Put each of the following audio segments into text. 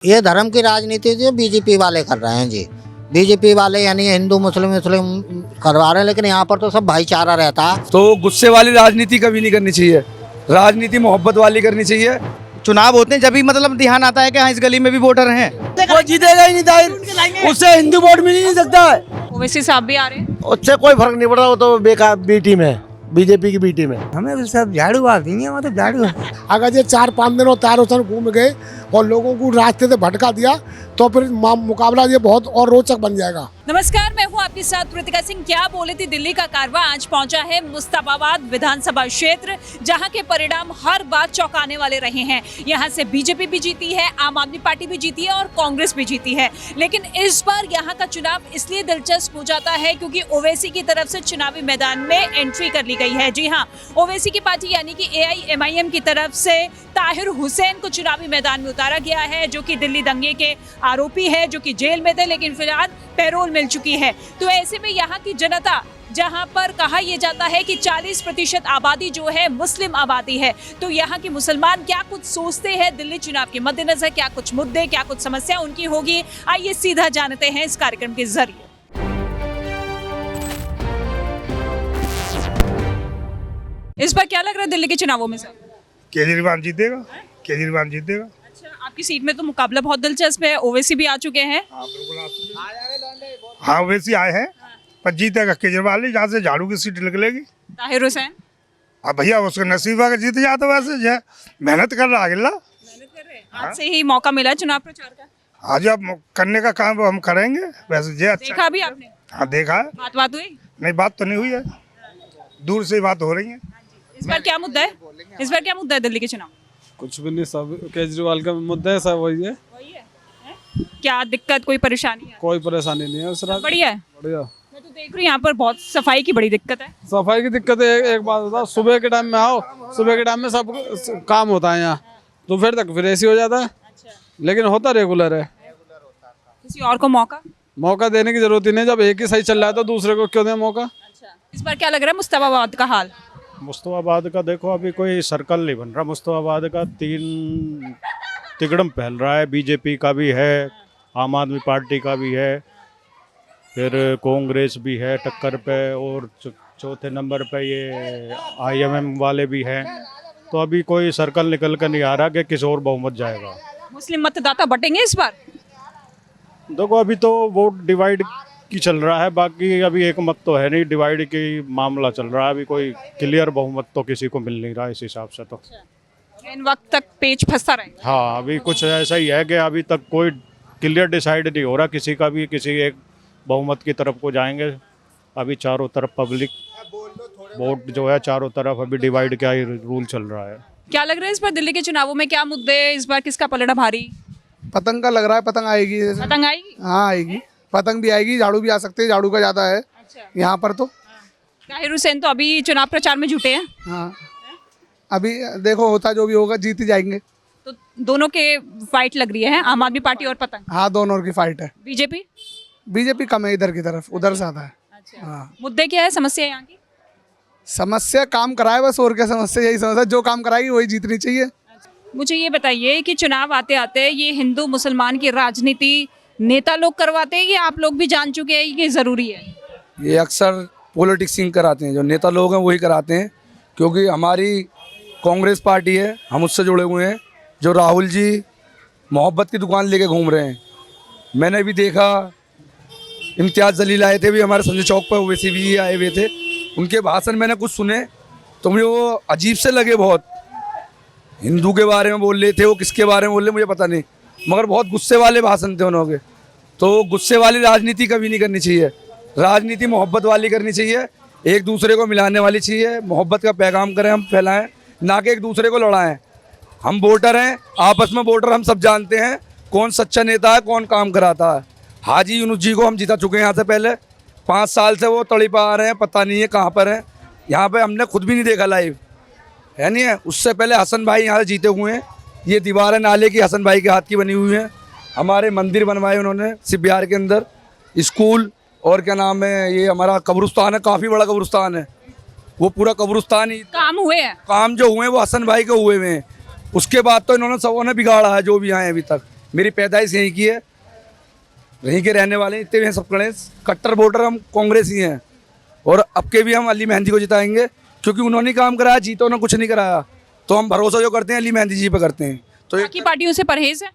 ये धर्म की राजनीति जो बीजेपी वाले कर रहे हैं जी। बीजेपी वाले यानी हिंदू मुस्लिम मुस्लिम करवा रहे हैं, लेकिन यहाँ पर तो सब भाईचारा रहता है। तो गुस्से वाली राजनीति कभी नहीं करनी चाहिए, राजनीति मोहब्बत वाली करनी चाहिए। चुनाव होते हैं जब भी मतलब ध्यान आता है कि हाँ इस गली में भी वोटर हैं। वो जीतेगा ही नहीं जाहिर, उससे हिंदू वोट मिल ही नहीं सकता है। ओवैसी साहब भी आ रहे हैं। उससे कोई फर्क नहीं पड़ रहा, वो तो बेकार बी टीम है, बीजेपी की बी टीम है। हमें सब झाड़ू आती है, मतलब झाड़ू। अगर ये 4-5 दिनों तारों से घूम गए और लोगों को रास्ते से भटका दिया तो फिर मुकाबला ये बहुत और रोचक बन जाएगा। नमस्कार, मैं हूं आपके साथ कृतिका सिंह। क्या बोले थी दिल्ली का कारवां आज पहुंचा है मुस्तफाबाद विधानसभा क्षेत्र, जहां के परिणाम हर बार चौंकाने वाले रहे हैं। यहां से बीजेपी भी जीती है, आम आदमी पार्टी भी जीती है और कांग्रेस भी जीती है। लेकिन इस बार यहां का चुनाव इसलिए दिलचस्प हो जाता है क्योंकि ओवैसी की तरफ से चुनावी मैदान में एंट्री कर ली गई है। जी हाँ, ओवैसी की पार्टी यानी कि AIMIM की तरफ से ताहिर हुसैन को चुनावी मैदान में उतारा गया है, जो कि दिल्ली दंगे के आरोपी है, जो कि जेल में थे लेकिन फिलहाल पैरोल मिल चुकी है। तो ऐसे में यहाँ की जनता, जहाँ पर कहा यह जाता है कि 40% आबादी जो है मुस्लिम आबादी है, तो यहाँ के मुसलमान क्या कुछ सोचते हैं दिल्ली चुनाव के मद्देनजर, क्या कुछ मुद्दे, क्या कुछ समस्या उनकी होगी, आइए सीधा जानते हैं इस कार्यक्रम के जरिए। इस बार क्या लग रहा है दिल्ली के चुनावों में सर? केजरीवाल जीतेगा, केजरीवाल जीतेगा। अच्छा, आपकी सीट में तो मुकाबला बहुत दिलचस्प है। ओवैसी भी आ चुके हैं। हाँ ओवैसी आए हैं, पर जीतेगा केजरीवाल ही, जहाँ से झाड़ू की सीट निकलेगी। ताहिर हुसैन अब भैया उसका नसीब अगर जीत जाता, वैसे जो है मेहनत कर रहा अगला। आज से ही मौका मिला चुनाव प्रचार का। आज अब करने का काम हम करेंगे, वैसे जे अच्छा। देखा भी आपने? हाँ देखा है। बात हुई? नहीं, बात तो नहीं हुई है, दूर से ही बात हो रही है। इस बार क्या मुद्दा है? इस बार क्या मुद्दा है दिल्ली के चुनाव? कुछ भी नहीं, सब केजरीवाल का मुद्दा है, सब वही है। वही है? क्या दिक्कत, कोई परेशानी है? कोई परेशानी नहीं है। सब बढ़िया है। बढ़िया। मैं तो देख रही हूँ यहाँ पर बहुत सफाई की बड़ी दिक्कत है। सफाई की दिक्कत है। एक बात बता, सुबह के टाइम में आओ, सुबह के टाइम में सब काम होता है यहाँ, दोपहर तक फिर ऐसी हो जाता है। लेकिन होता रेगुलर है। किसी और को मौका देने की जरूरत ही नहीं। जब एक ही सही चल रहा है तो दूसरे को क्यों दें मौका। इस बार क्या लग रहा है मुस्तफाबाद का हाल? मुस्तफाबाद का देखो, अभी कोई सर्कल नहीं बन रहा। मुस्तफाबाद का 3 तिगड़म फैल रहा है। बीजेपी का भी है, आम आदमी पार्टी का भी है, फिर कांग्रेस भी है टक्कर पे, और चौथे नंबर पे ये IMM वाले भी हैं। तो अभी कोई सर्कल निकल कर नहीं आ रहा कि किस और बहुमत जाएगा। मुस्लिम मतदाता बटेंगे इस बार? देखो अभी तो वोट डिवाइड की चल रहा है, बाकी अभी एक मत तो है नहीं, डिवाइड की मामला चल रहा है। अभी कोई क्लियर बहुमत तो किसी को मिल नहीं रहा इस हिसाब से। तो इन वक्त तक पेच फंसता रहेगा। हाँ, अभी कुछ ऐसा ही है कि अभी तक कोई क्लियर डिसाइड नहीं हो रहा किसी का भी, किसी एक बहुमत की तरफ को जाएंगे। अभी चारों तरफ पब्लिक वोट जो है, चारों तरफ अभी डिवाइड का ही रूल चल रहा है। क्या लग रहा है इस बार दिल्ली के चुनावों में क्या मुद्दे, इस बार किसका पलड़ा भारी? पतंग का लग रहा है, पतंग आएगी। पतंग आएगी? हाँ आएगी, पतंग भी आएगी, झाड़ू भी आ सकते हैं, झाड़ू का ज़्यादा है यहाँ पर तो। ताहिर हुसैन तो अभी चुनाव प्रचार में जुटे हैं। हाँ अभी देखो होता जो भी होगा, जीत ही जाएंगे। तो दोनों के फाइट लग रही है, आम आदमी पार्टी और पतंग। हाँ दोनों की फाइट है। बीजेपी कम है इधर की तरफ, उधर ज़्यादा है। अच्छा। हाँ मुद्दे क्या है, समस्या यहाँ की? समस्या काम कराए बस, और क्या समस्या, यही समस्या, जो काम कराएगी वही जीतनी चाहिए। मुझे ये बताइए कि चुनाव आते आते ये हिंदू मुसलमान की राजनीति नेता लोग करवाते हैं, या आप लोग भी जान चुके हैं ये जरूरी है? ये अक्सर पॉलिटिक्सिंग कराते हैं, जो नेता लोग हैं वही कराते हैं। क्योंकि हमारी कांग्रेस पार्टी है, हम उससे जुड़े हुए हैं। जो राहुल जी मोहब्बत की दुकान लेके घूम रहे हैं, मैंने भी देखा। इम्तियाज़ जलील आए थे भी हमारे संजय चौक पर, वैसे भी आए हुए थे। उनके भाषण मैंने कुछ सुने तो मुझे वो अजीब से लगे बहुत। हिंदू के बारे में बोल रहे थे, वो किसके बारे में बोल रहे मुझे पता नहीं, मगर बहुत गुस्से वाले भाषण थे उन्होंने। तो गुस्से वाली राजनीति कभी नहीं करनी चाहिए, राजनीति मोहब्बत वाली करनी चाहिए, एक दूसरे को मिलाने वाली चाहिए। मोहब्बत का पैगाम करें, हम फैलाएं, ना कि एक दूसरे को लड़ाएं। हम वोटर हैं, आपस में वोटर हम सब जानते हैं कौन सच्चा नेता है, कौन काम कराता है। हाजी यूनुस जी को हम जिता चुके हैं यहाँ से पहले, 5 साल से वो तड़ी पा रहे हैं, पता नहीं है कहाँ पर हैं। यहाँ पर हमने खुद भी नहीं देखा लाइव, है नहीं है। उससे पहले हसन भाई यहाँ से जीते हुए हैं। ये दीवार है नाले की, हसन भाई के हाथ की बनी हुई है। हमारे मंदिर बनवाए उन्होंने सिर्फ बिहार के अंदर, स्कूल, और क्या नाम है, ये हमारा कब्रिस्तान है, काफ़ी बड़ा कब्रिस्तान है। वो पूरा कब्रिस्तान ही काम हुए हैं। काम जो हुए हैं वो हसन भाई के हुए हैं। उसके बाद तो इन्होंने सबों ने बिगाड़ा है जो भी आए अभी तक। मेरी पैदाइश यहीं की है, यहीं के रहने वाले इतने भी हैं सब खड़े, कट्टर वोटर हम कांग्रेस ही हैं। और अब के भी हम अली मेहंदी को जिताएंगे, क्योंकि उन्होंने काम कराया, जीतो ना कुछ नहीं कराया। तो हम भरोसा जो करते हैं अली मेहंदी जी पे करते हैं। तो ये बाकी पार्टियों से परहेज है?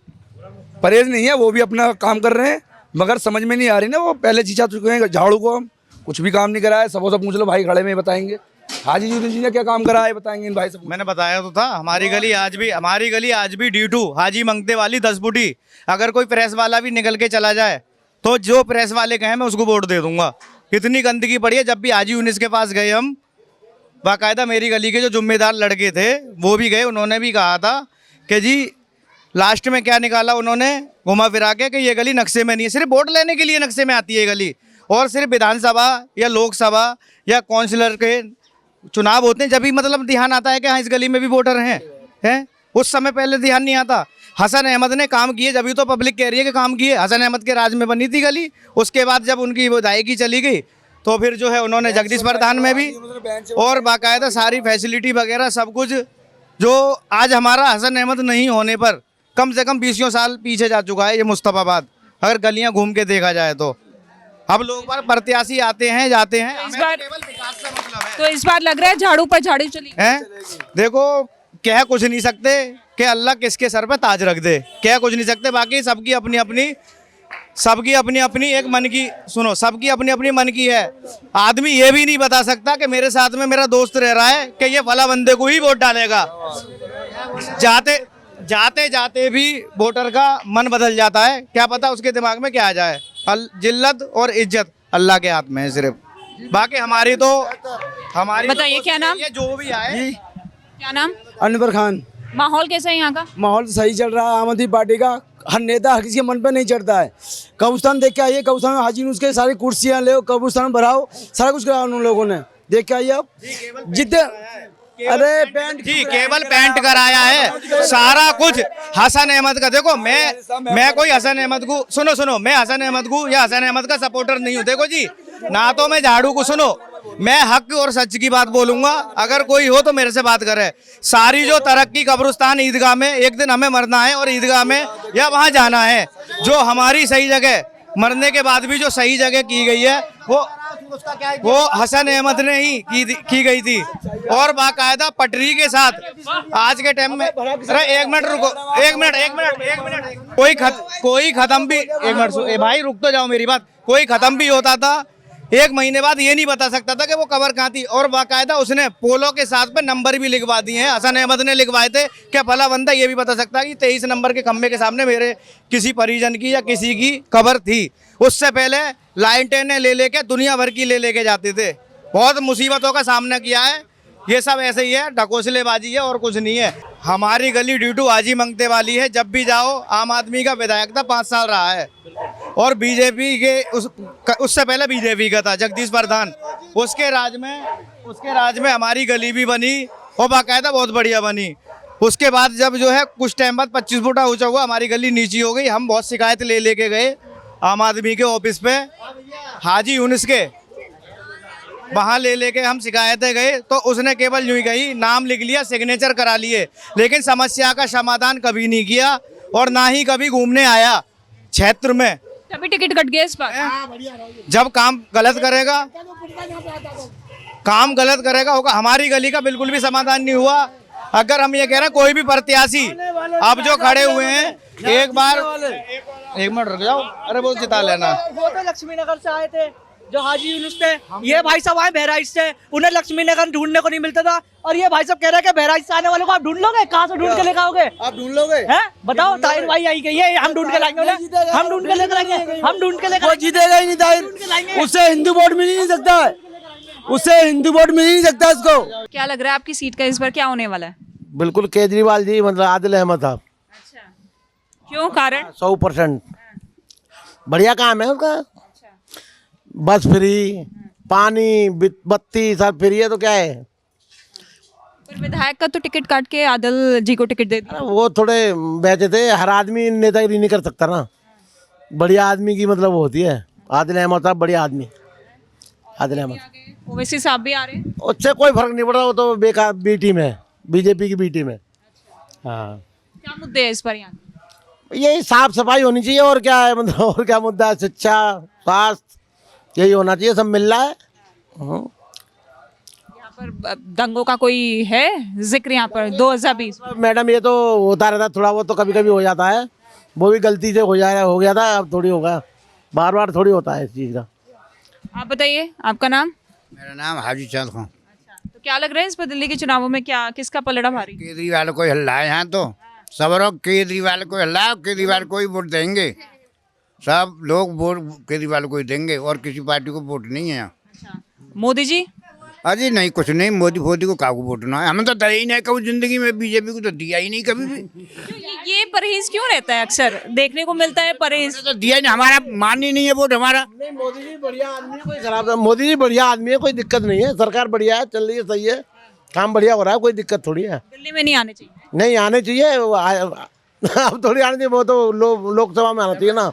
परहेज नहीं है, वो भी अपना काम कर रहे हैं, मगर समझ में नहीं आ रही ना, वो पहले जीता चुके हैं झाड़ू को, हम कुछ भी काम नहीं कराया। सबों से पूछ लो, भाई खड़े में बताएंगे हाजी जी ने क्या काम करा है, बताएंगे इन भाई सब। मैंने बताया तो था, हमारी गली आज भी D2 हाजी मंगते वाली 10 फुटी। अगर कोई प्रेस वाला भी निकल के चला जाए तो जो प्रेस वाले कहें मैं उसको वोट दे दूंगा। इतनी गंदगी पड़ी है। जब भी हाजी यूनिस के पास गए हम, बाकायदा मेरी गली के जो जिम्मेदार लड़के थे वो भी गए, उन्होंने भी कहा था कि जी लास्ट में क्या निकाला उन्होंने घुमा फिरा के कि ये गली नक्शे में नहीं है। सिर्फ वोट लेने के लिए नक्शे में आती है ये गली, और सिर्फ विधानसभा या लोकसभा या काउंसिलर के चुनाव होते हैं जब भी मतलब ध्यान आता है कि हाँ इस गली में भी वोटर हैं। उस समय पहले ध्यान नहीं आता। हसन अहमद ने काम किए, जब तो पब्लिक कह रही है कि काम किए। हसन अहमद के राज में बनी थी गली, उसके बाद जब उनकी विधायकी चली गई तो फिर जो है उन्होंने जगदीश प्रधान में भी और बाकायदा सारी फैसिलिटी वगैरह सब कुछ, जो आज हमारा हसन अहमद नहीं होने पर कम से कम 20 साल पीछे जा चुका है ये मुस्तफाबाद, अगर गलियां घूम के देखा जाए तो। अब लोग बार प्रत्याशी आते हैं जाते हैं, इस बार तो इस बार लग रहा है झाड़ू पर झाड़ू चली हैं। देखो कह कुछ नहीं सकते कि अल्लाह किसके सर पे ताज रख दे, कह कुछ नहीं सकते। बाकी सबकी अपनी अपनी एक मन की, सुनो, सबकी अपनी अपनी मन की है। आदमी ये भी नहीं बता सकता कि मेरे साथ में मेरा दोस्त रह रहा है कि ये फला बंदे को ही वोट डालेगा। जाते जाते भी वोटर का मन बदल जाता है, क्या पता उसके दिमाग में क्या आ जाए। जिल्लत और इज्जत अल्लाह के हाथ में है सिर्फ, बाकी हमारी बताइए क्या नाम? ये जो भी आए। क्या नाम? अनवर खान। माहौल कैसा है यहाँ का? माहौल सही चल रहा है। आम आदमी पार्टी का हर नेता हर किसी के मन पे नहीं चढ़ता है। कब्रिस्तान देख के आइए, कब्रिस्तान में हाजी उसके सारी कुर्सियां ले, कब्रिस्तान भराओ, सारा कुछ कराया उन लोगों ने, देख के आइए आप जितने। अरे पैंट जी, केवल पैंट कराया है, सारा कुछ हसन अहमद का। देखो मैं कोई हसन अहमद को सुनो मैं हसन अहमद को या हसन अहमद का सपोर्टर नहीं हूँ। देखो जी, ना तो मैं झाड़ू को, सुनो, मैं हक और सच की बात बोलूंगा। अगर कोई हो तो मेरे से बात करे। सारी जो तरक्की कब्रिस्तान ईदगाह में, एक दिन हमें मरना है और ईदगाह में या वहाँ जाना है, जो हमारी सही जगह मरने के बाद भी जो सही जगह की गई है वो हसन अहमद ने ही की गई थी। और बाकायदा पटरी के साथ आज के टाइम में। अरे एक मिनट रुको, एक मिनट कोई खत्म भी, एक मिनट भाई रुक तो जाओ मेरी बात। कोई खत्म भी होता था 1 महीने बाद ये नहीं बता सकता था कि वो कबर कहाँ थी। और बाकायदा उसने पोलो के साथ पे नंबर भी लिखवा दिए हैं, हसन अहमद ने लिखवाए थे। क्या भला बंदा ये भी बता सकता है कि 23 नंबर के खम्भे के सामने मेरे किसी परिजन की या किसी की कबर थी। उससे पहले लाइटें लेके दुनिया भर की लेके जाते थे। बहुत मुसीबतों का सामना किया है। ये सब ऐसे ही है, ढकोसलेबाजी है और कुछ नहीं है। हमारी गली D2 हाजी मंगते वाली है। जब भी जाओ, आम आदमी का विधायक था, 5 साल रहा है, और बीजेपी के उससे पहले बीजेपी का था जगदीश प्रधान। उसके राज में हमारी गली भी बनी और बाकायदा बहुत बढ़िया बनी। उसके बाद जब जो है कुछ टाइम बाद 25 फुटा ऊंचा हुआ, हमारी गली नीची हो गई। हम बहुत शिकायत लेके गए आम आदमी के ऑफिस पे, हाजी यूनिस के, वहाँ लेके हम शिकायतें गए तो उसने केवल यूं ही कही, नाम लिख लिया, सिग्नेचर करा लिए, लेकिन समस्या का समाधान कभी नहीं किया और ना ही कभी घूमने आया क्षेत्र में। तभी टिकट कट गया इस बार। जब काम गलत करेगा होगा। हमारी गली का बिल्कुल भी समाधान नहीं हुआ। अगर हम ये कह रहे हैं कोई भी प्रत्याशी अब जो खड़े हुए हैं, एक मिनट रुक जाओ, अरे वो जिता लेना। वो तो लक्ष्मी नगर से आए थे जो हाजी यूनुस थे, ये भाई साहब आए बहराइच से, उन्हें लक्ष्मी नगर ढूंढने को नहीं मिलता था। और ये भाई साहब कह रहे हैं कि बहराइच से आने वालों को आप ढूंढ लोगे, कहाँ से ढूंढ के लेकर आओगे? आप ढूंढ लोगे? हैं बताओ, ताहिर भाई आई गई है, हम ढूंढ के लाएंगे, हम ढूंढ के लेकर आएंगे, हम ढूंढ के लेकर। वो जीतेगा ही नहीं ताहिर, उससे हिंदू वोट मिल ही नहीं सकता है, उससे हिंदू वोट मिल ही नहीं सकता इसको। क्या लग रहा है आपकी सीट का इस बार क्या होने वाला है? बिल्कुल केजरीवाल जी, मतलब आदिल अहमद साहब। अच्छा, क्यों? कारण? 100% बढ़िया काम है उनका। बस फ्री, पानी, बत्ती सब फ्री है, तो क्या है। पर विधायक का तो टिकट काट के आदिल जी को टिकट दे दिया। वो थोड़े वैसे थे, हर आदमी नेतागिरी नहीं कर सकता ना, बढ़िया आदमी की मतलब वो होती है। आदिल अहमद साहब बढ़िया आदमी, आदिल अहमद। ओवैसी साहब भी आ रहे हैं, उससे कोई फर्क नहीं पड़ रहा, वो तो बेकार बी टीम है, बीजेपी की बी टीम है। हाँ, क्या मुद्दे है इस बार यहाँ? यही साफ सफाई होनी चाहिए, और क्या है मतलब, और क्या मुद्दा है? शिक्षा, स्वास्थ्य, यही होना चाहिए, सब मिल रहा है। यहाँ पर दंगों का कोई है जिक्र यहाँ पर 2020? मैडम ये तो होता रहता, थोड़ा बहुत तो कभी कभी हो जाता है, वो भी गलती से हो गया था, अब थोड़ी होगा, बार बार थोड़ी होता है इस चीज़ का। आप बताइए, आपका नाम? मेरा नाम हाजी चांद खान। तो क्या लग रहा है इस बार दिल्ली के चुनावों में क्या किसका पलड़ा भारी? केजरीवाल को हल्ला है यहाँ तो, सब लोग केजरीवाल को हल्ला, केजरीवाल को ही वोट देंगे, सब लोग वोट केजरीवाल को ही देंगे और किसी पार्टी को वोट नहीं है यहाँ। अच्छा, मोदी जी? अजी नहीं, कुछ नहीं, मोदी फोदी को कागू वोटना है, हमें तो दिया ही नहीं कभी जिंदगी में, बीजेपी को तो दिया ही नहीं कभी भी। ये परहेज क्यों रहता है? अक्सर देखने को मिलता है परहेज। तो दिया ही नहीं, हमारा मान ही नहीं है वोट हमारा। नहीं, मोदी जी बढ़िया आदमी है, कोई खराब नहीं। मोदी जी बढ़िया आदमी है, कोई दिक्कत नहीं है, सरकार बढ़िया है, चल रही है, सही है, काम बढ़िया हो रहा है, कोई दिक्कत थोड़ी है। दिल्ली में नहीं आने चाहिए? नहीं आने चाहिए, अब थोड़ी आने चाहिए, वो तो लोकसभा में आना चाहिए ना,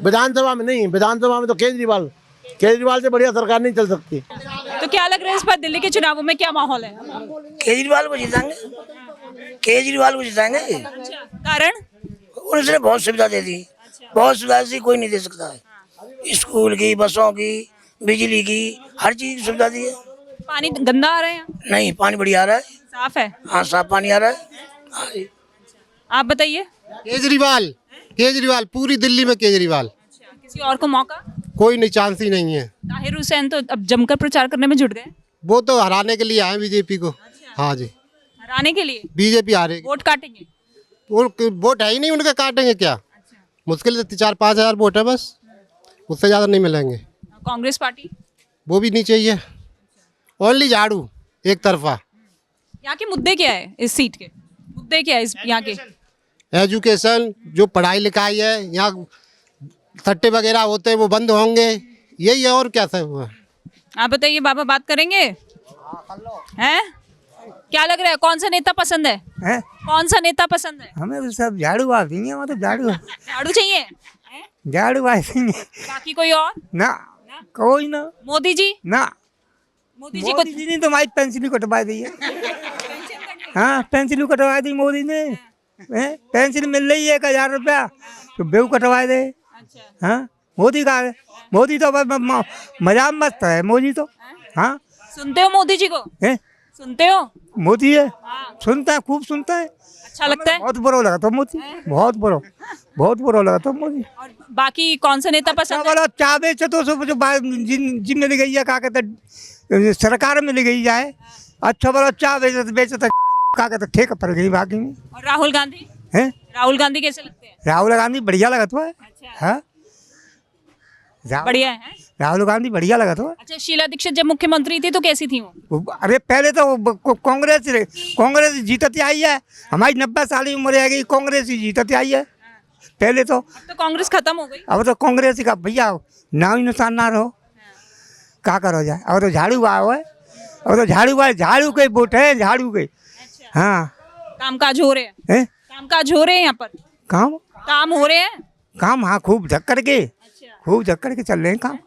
विधानसभा में नहीं। विधानसभा में तो केजरीवाल से बढ़िया सरकार नहीं चल सकती। तो क्या लग रहा है इस बार दिल्ली के चुनावों में क्या माहौल है? केजरीवाल को जिताएंगे, केजरीवाल को जिताएंगे। कारण? उन्होंने बहुत सुविधा दे दी, बहुत सुविधा दी, कोई नहीं दे सकता है। स्कूल की, बसों की, बिजली की, हर चीज की सुविधा दी है। पानी गंदा आ रहा है? नहीं, पानी बढ़िया आ रहा है, साफ है? हाँ साफ पानी आ रहा है। हाँ जी। आप बताइए। केजरीवाल पूरी दिल्ली में केजरीवाल, किसी और को मौका? कोई नहीं, चांस ही नहीं है। ताहिर हुसैन तो अब जमकर प्रचार करने में जुट गए। वो तो हराने के लिए आए बीजेपी को। हाँ जी, हराने के लिए बीजेपी हारेगी। वोट काटेंगे? वोट है ही नहीं उनके, काटेंगे क्या? मुश्किल से 4-5 हज़ार वोट है बस, उससे ज़्यादा नहीं मिलेंगे। कांग्रेस पार्टी? वो भी नहीं चाहिए, ओनली झाड़ू एक तरफा। यहाँ के मुद्दे क्या है? इस सीट के मुद्दे क्या है इस यहाँ के? एजुकेशन, जो पढ़ाई लिखाई है, यहाँ सट्टे वगैरह होते हैं वो बंद होंगे, यही है, और क्या सब है। आप बताइए बाबा, बात करेंगे? हैं? क्या लग रहा है, कौन सा नेता पसंद है? कौन सा नेता पसंद है? हमें तो सब झाड़ू आती है, मतलब झाड़ू झाड़ू चाहिए? झाड़ू आती है, बाकी कोई और? ना कोई ना। मोदी जी? ना, मोदी जी को मोदी ने तो हमारी पेंसिल कटवा दी है। हाँ, पेंसिल कटवा दी मोदी ने। पेंसिल मिल रही है 1000 रुपया, तो बेव कटवा दे। हाँ, मोदी का है, मोदी तो मजाक मस्त है मोदी तो। हाँ, सुनते हो मोदी जी को? सुनते हो? मोदी है, सुनता है, खूब सुनता है। अच्छा लगता है? बहुत बुरा लगा था मोदी, बहुत बुरा लगा था मोदी। और बाकी कौन सा नेता पसंद है? बोला चाय बेचे तो सब जो जिन मिल गई है, क्या कहते सरकार मिल गई जाए। अच्छा बोला चाय बेचे तो क्या कहते ठेका पड़ गई बाकी में। और राहुल गांधी? हैं? राहुल गांधी कैसे लगते हैं? राहुल गांधी बढ़िया लगा था। हाँ, बढ़िया है। राहुल गांधी बढ़िया लगा था। अच्छा, शीला दीक्षित जब मुख्यमंत्री थी तो कैसी थी वो? अरे पहले तो कांग्रेस जीतती आई है, हमारी 90 साल की उम्र है, कांग्रेस ही जीतती आई है पहले तो। अब तो कांग्रेस खत्म हो गई। अब तो कांग्रेस का भैया नाम ही निशान ना रहो, क्या करो जाए। अब तो झाड़ू आओ है, अब तो झाड़ू के वोट है, झाड़ू के। हाँ, कामकाज हो रहे हैं? कामकाज हो रहे हैं यहाँ पर? काम हो रहे हैं? काम हाँ, खूब झक्कर के चल रहे हैं काम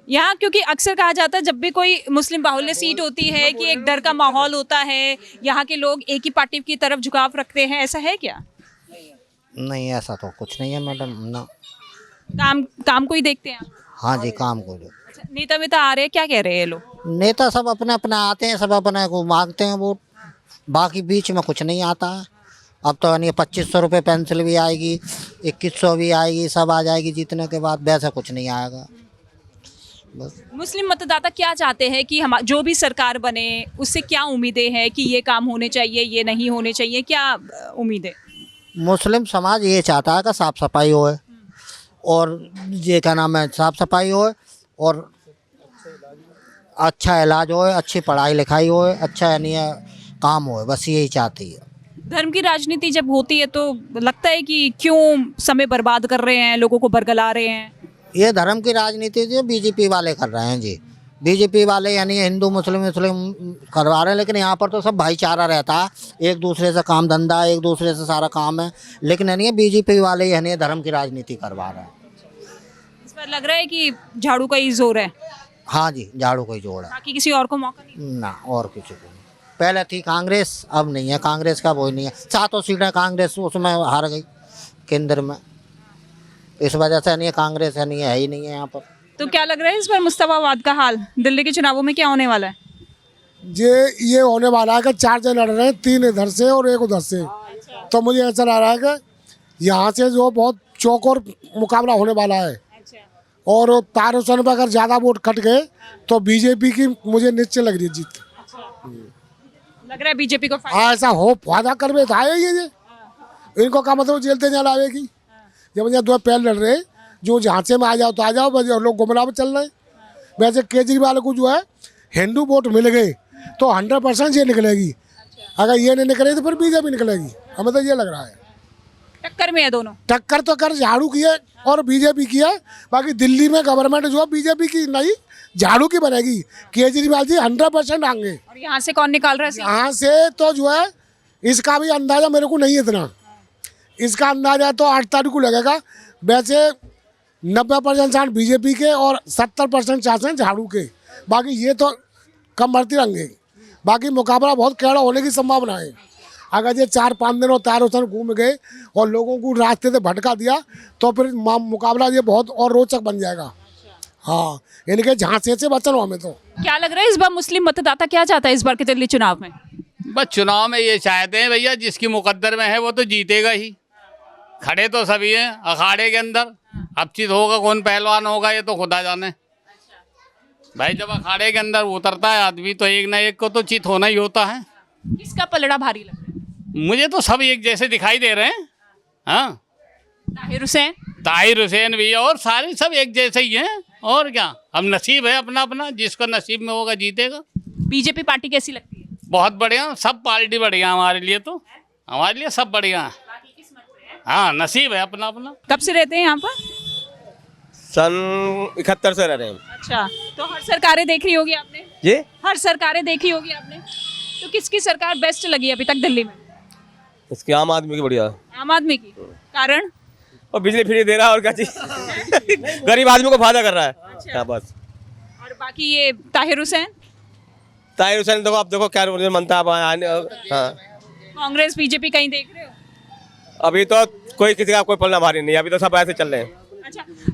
यहाँ। क्योंकि अक्सर कहा जाता है जब भी कोई मुस्लिम बाहुल्य सीट होती है कि एक डर का माहौल होता है, यहाँ के लोग एक ही पार्टी की तरफ झुकाव रखते हैं, ऐसा है क्या? नहीं, ऐसा तो कुछ नहीं है मैडम ना। काम को ही देखते हैं? हाँ जी, काम को। अच्छा, नेता वेता आ रहे हैं, क्या कह रहे हैं ये लोग? नेता सब अपने अपने आते हैं, सब अपने को मांगते हैं वोट, बाकी बीच में कुछ नहीं आता है। अब तो यानी 2500 रुपये पेंसिल भी आएगी, 2100 भी आएगी, सब आ जाएगी जीतने के बाद, वैसा कुछ नहीं आएगा बस। मुस्लिम मतदाता क्या चाहते हैं कि हम जो भी सरकार बने उससे क्या उम्मीदें हैं कि ये काम होने चाहिए, ये नहीं होने चाहिए, क्या उम्मीदें? मुस्लिम समाज ये चाहता है कि साफ़ सफाई होए, और ये क्या नाम है, साफ़ सफाई होए और अच्छा इलाज होए, अच्छी पढ़ाई लिखाई होए, अच्छा यानी काम होए, बस यही चाहती है। धर्म की राजनीति जब होती है तो लगता है कि क्यों समय बर्बाद कर रहे हैं, लोगों को बरगला रहे हैं। ये धर्म की राजनीति जो बीजेपी वाले कर रहे हैं जी, बीजेपी वाले यानी हिंदू मुस्लिम करवा रहे हैं, लेकिन यहाँ पर तो सब भाईचारा रहता है, एक दूसरे से काम धंधा, एक दूसरे से सारा काम है, लेकिन यानी बीजेपी वाले यानी धर्म की राजनीति करवा रहे हैं। इस पर लग रहा है कि झाड़ू का ही जोर है। हाँ जी, झाड़ू का ही जोड़ है, बाकी किसी और को मौका नहीं ना, और किसी को नहीं। पहले थी कांग्रेस, अब नहीं है कांग्रेस का, वो नहीं है, 7 सीटें कांग्रेस उसमें हार गई, केंद्र में, इस वजह से नहीं है, कांग्रेस है नहीं है ही नहीं है यहाँ पर। तो क्या लग रहा है इस बार मुस्तफाबाद का हाल, दिल्ली के चुनावों में क्या होने वाला है? ये होने वाला है कि 4 जन लड़ रहे हैं, 3 इधर से और 1 उधर से। तो मुझे ऐसा लग रहा है कि यहाँ से जो बहुत चौकोर मुकाबला होने वाला है। और तार हुसैन पर अगर ज़्यादा वोट कट गए तो बीजेपी की मुझे निश्चय लग रही है जीत। लग रहा है बीजेपी को हाँ, ऐसा हो फायदा कर में था ये इनको का मतलब जेलते जाना आएगी। जब मुझे 2 पैर लड़ रहे, जो झांसे में आ जाओ तो आ जाओ, बस लोग गुमराह में चल रहे हैं। वैसे केजरीवाल को जो है हिंदू वोट मिल गए तो 100% ये निकलेगी। अगर ये नहीं निकलेगी तो फिर बीजेपी निकलेगी, हमें तो ये लग रहा है। टक्कर में है दोनों। टक्कर तो कर झाड़ू की है और बीजेपी की है। बाकी दिल्ली में गवर्नमेंट जो है बीजेपी की नहीं, झाड़ू की बनेगी। केजरीवाल जी 100% आएंगे। और यहाँ से कौन निकाल रहा है? यहाँ से तो जो है इसका भी अंदाजा मेरे को नहीं है इतना, इसका अंदाजा तो 8 तारीख को लगेगा। वैसे 90% चांस बीजेपी के और 70% चांस हैं झाड़ू के। बाकी ये तो कम बढ़ती रहेंगे। बाकी मुकाबला बहुत कड़ा होने की संभावना है। अगर ये 4-5 दिन और तार हुसैन घूम गए और लोगों को रास्ते से भटका दिया तो फिर मुकाबला ये बहुत और रोचक बन जाएगा। हाँ, इनके झांसे से बचना हमें तो। क्या लग रहा है इस बार मुस्लिम मतदाता क्या चाहता है इस बार के दिल्ली चुनाव में? बस चुनाव में ये चाहते हैं भैया, जिसकी मुकद्दर में है वो तो जीतेगा ही। खड़े तो सभी हैं अखाड़े के अंदर, अब चीज होगा कौन पहलवान होगा ये तो खुदा जाने। भाई जब अखाड़े के अंदर उतरता है आदमी तो एक ना एक को तो चित होना ही होता है। किसका पलड़ा भारी लग रहा है? मुझे तो सब एक जैसे दिखाई दे रहे हैं। हाँ, ताहिर हुसैन भी और सारे सब एक जैसे ही हैं। और क्या, अब नसीब है अपना अपना, जिसको नसीब में होगा जीतेगा। बीजेपी पार्टी कैसी लगती है? बहुत बढ़िया, सब पार्टी बढ़िया हमारे लिए, तो हमारे लिए सब बढ़िया है। हाँ, नसीब है अपना अपना। कब से रहते हैं यहाँ पर? सन 71 से रह रहे हैं। अच्छा, तो हर सरकारें देख रही होगी आपने? जी, हर सरकारें देखी होगी आपने। तो किसकी सरकार बेस्ट लगी अभी तक दिल्ली में? इसकी आम आदमी की बढ़िया। आम आदमी की? कारण? और बिजली फ्री दे रहा है और क्या चीज गरीब आदमी को फायदा कर रहा है। अच्छा। क्या बस। और बाकी ये ताहिर हुसैन? ताहिर हुसैन देखो, आप देखो क्या मनता है। हाँ, कांग्रेस बीजेपी कहीं देख रहे हो? अभी तो कोई किसी का कोई पलना भारी नहीं, अभी तो सब ऐसे चल रहे हैं।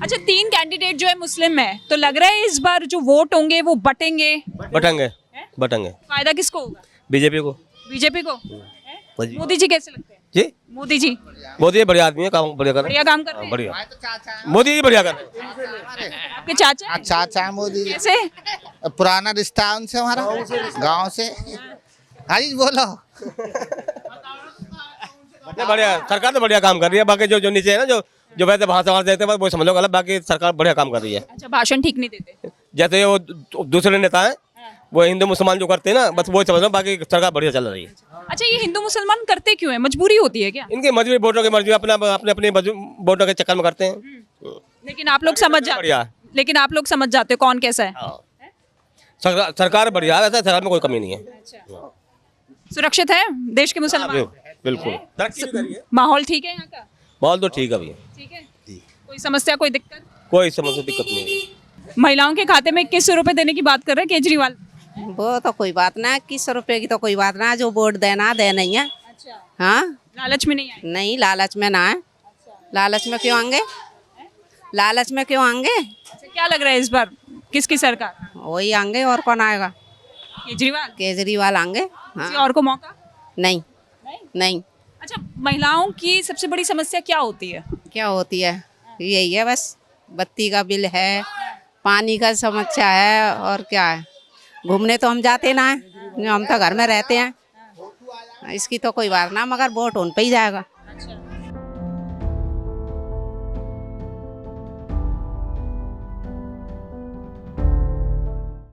अच्छा, 3 कैंडिडेट जो है मुस्लिम है, तो लग रहा है इस बार जो वोट होंगे वो बटेंगे। फायदा किसको होगा? बीजेपी को। बीजेपी को? मोदी जी कैसे लगते हैं? जी, मोदी जी बढ़िया आदमी है, काम बढ़िया कर रहे हैं। बढ़िया काम कर रहे हैं। बढ़िया, मोदी जी बढ़िया कर रहे हैं। आपके चाचा? चाचा मोदी कैसे? पुराना रिश्ता है उनसे हमारा, गाँव से। हाँ जी बोलो। बढ़िया, सरकार तो बढ़िया काम कर रही है। बाकी जो नीचे है ना, जो वैसे भाषण देते हैं वो समझ लो गलत। बाकी सरकार बढ़िया काम कर रही है। अच्छा, भाषण ठीक नहीं देते? जैसे वो दूसरे नेता हैं वो हिंदू मुसलमान जो करते हैं ना, बस वो समझ लो। बाकी सरकार बढ़िया चल रही है। अच्छा, ये हिंदू मुसलमान करते क्यों है? मजबूरी होती है क्या? इनकी मजबूरी, वोटों की मर्जी, अपने अपने वोटों के चक्कर में करते हैं। लेकिन आप लोग समझ जाते हैं। लेकिन आप लोग समझ जाते हो कौन कैसा है। सरकार बढ़िया है, वैसे सरकार में कोई कमी नहीं है। सुरक्षित है देश के मुसलमान? बिल्कुल। माहौल ठीक है यहाँ का? माहौल तो ठीक है भैया। ठीक है, कोई समस्या, कोई दिक्कत? कोई समस्या दिक्कत नहीं है। महिलाओं के खाते में 2100 रुपए देने की बात कर रहे हैं केजरीवाल। वो तो कोई बात ना, 2100 रुपए की तो कोई बात ना, जो वोट देना दे नहीं है। अच्छा, हाँ, लालच में नहीं आए? नहीं, लालच में ना है। लालच में क्यों आएंगे? लालच में क्यों आएंगे? क्या लग रहा है इस बार किसकी सरकार? वही आएंगे, और कौन आएगा? केजरीवाल? केजरीवाल आएंगे। हाँ। और को मौका नहीं, नहीं। अच्छा, महिलाओं की सबसे बड़ी समस्या क्या होती है? क्या होती है? यही है बस, बत्ती का बिल है, पानी का समस्या है, और क्या है। घूमने तो हम जाते ना है, हम तो घर में रहते हैं। इसकी तो कोई बात ना, मगर वोट उन पे ही जाएगा।